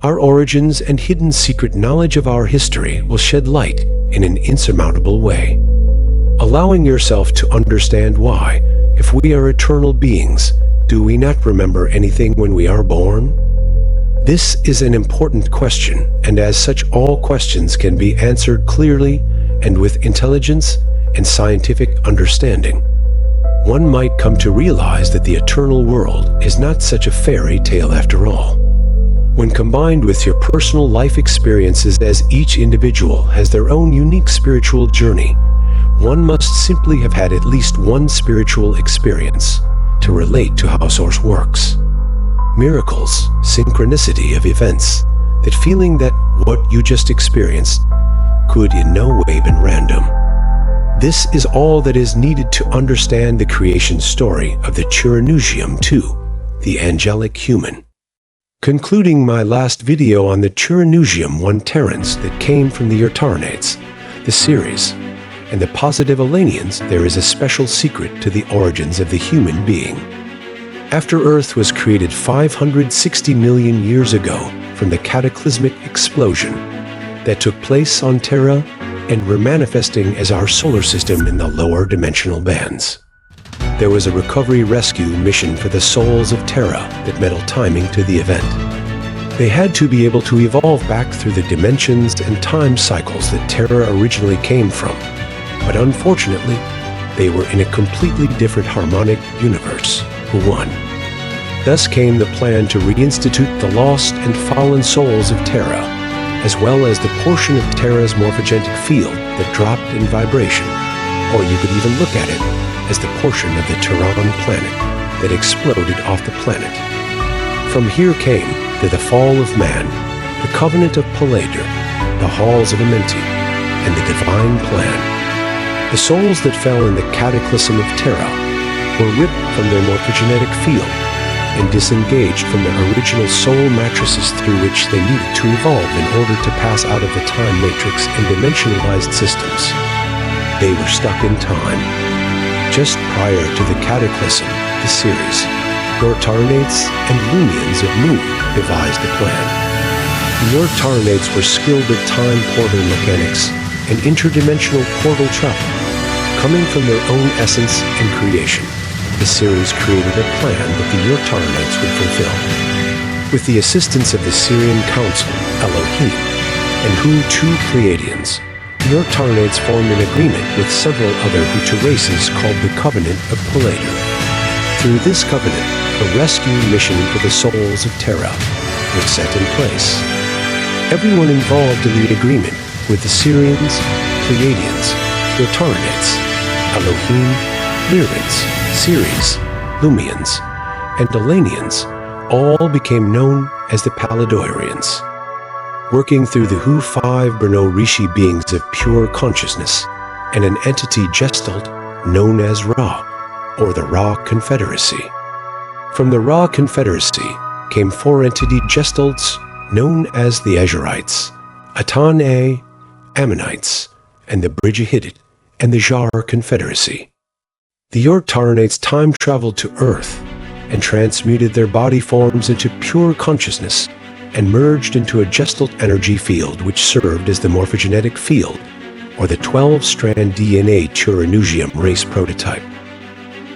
Our origins and hidden secret knowledge of our history will shed light in an insurmountable way, allowing yourself to understand why, if we are eternal beings, do we not remember anything when we are born? This is an important question, and as such, all questions can be answered clearly and with intelligence and scientific understanding. One might come to realize that the eternal world is not such a fairy tale after all. When combined with your personal life experiences, as each individual has their own unique spiritual journey, one must simply have had at least one spiritual experience to relate to how Source works. Miracles, synchronicity of events, that feeling that what you just experienced could in no way been random. This is all that is needed to understand the creation story of the Turaneusiam 2, the angelic human. Concluding my last video on the Turaneusiam 1 Terrans that came from the Urtarnates, the series, and the positive Alanians, there is a special secret to the origins of the human being. After Earth was created 560 million years ago from the cataclysmic explosion that took place on Terra and were manifesting as our solar system in the lower dimensional bands, there was a recovery rescue mission for the souls of Terra that meddled timing to the event. They had to be able to evolve back through the dimensions and time cycles that Terra originally came from, but unfortunately, they were in a completely different harmonic universe who won. Thus came the plan to reinstitute the lost and fallen souls of Terra, as well as the portion of Terra's morphogenetic field that dropped in vibration, or you could even look at it as the portion of the Turan planet that exploded off the planet. From here came, to the fall of man, the covenant of Palaidor, the halls of Amenti, and the divine plan. The souls that fell in the cataclysm of Terra were ripped from their morphogenetic field and disengaged from their original soul matrices through which they needed to evolve in order to pass out of the time matrix and dimensionalized systems. They were stuck in time. Just prior to the cataclysm, the series, Urtarnates and Lumians of Moon devised the plan. The Urtarnates were skilled at time portal mechanics and interdimensional portal travel. Coming from their own essence and creation, the series created a plan that the Urtarnates would fulfill. With the assistance of the Syrian Council, Elohim, and two Pleiadians, the Urtarnates formed an agreement with several other Hutu races called the Covenant of Palaidor. Through this covenant, a rescue mission for the souls of Terra was set in place. Everyone involved in the agreement, with the Syrians, Pleiadians, Urtarnates, Elohim, Lyrians, Ceres, Lumians, and Delanians, all became known as the Palaidorians. Working through the Hu-5 Brno Rishi beings of pure consciousness, and an entity gestalt known as Ra, or the Ra Confederacy. From the Ra Confederacy came 4 entity gestalts known as the Azurites, Atan-A, Ammonites, and the Brigahidit, and the Jar Confederacy. The Urtarnates time-traveled to Earth and transmuted their body forms into pure consciousness and merged into a gestalt energy field which served as the morphogenetic field, or the 12-strand DNA Turaneusiam race prototype.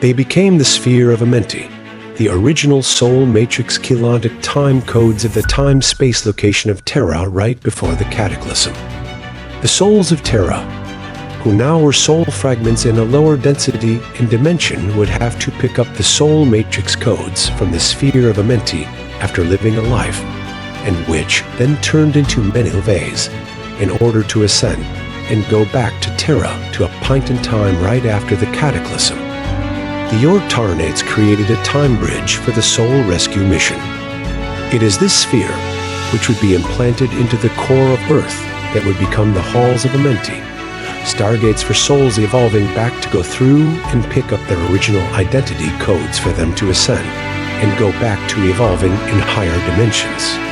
They became the Sphere of Amenti, the original soul matrix kilotic time codes of the time-space location of Terra right before the cataclysm. The souls of Terra, who now were soul fragments in a lower density and dimension, would have to pick up the soul matrix codes from the Sphere of Amenti after living a life, and which then turned into Menilves in order to ascend and go back to Terra to a point in time right after the cataclysm. The Urtarnates created a time bridge for the soul rescue mission. It is this sphere which would be implanted into the core of Earth that would become the halls of Amenti, stargates for souls evolving back to go through and pick up their original identity codes for them to ascend and go back to evolving in higher dimensions.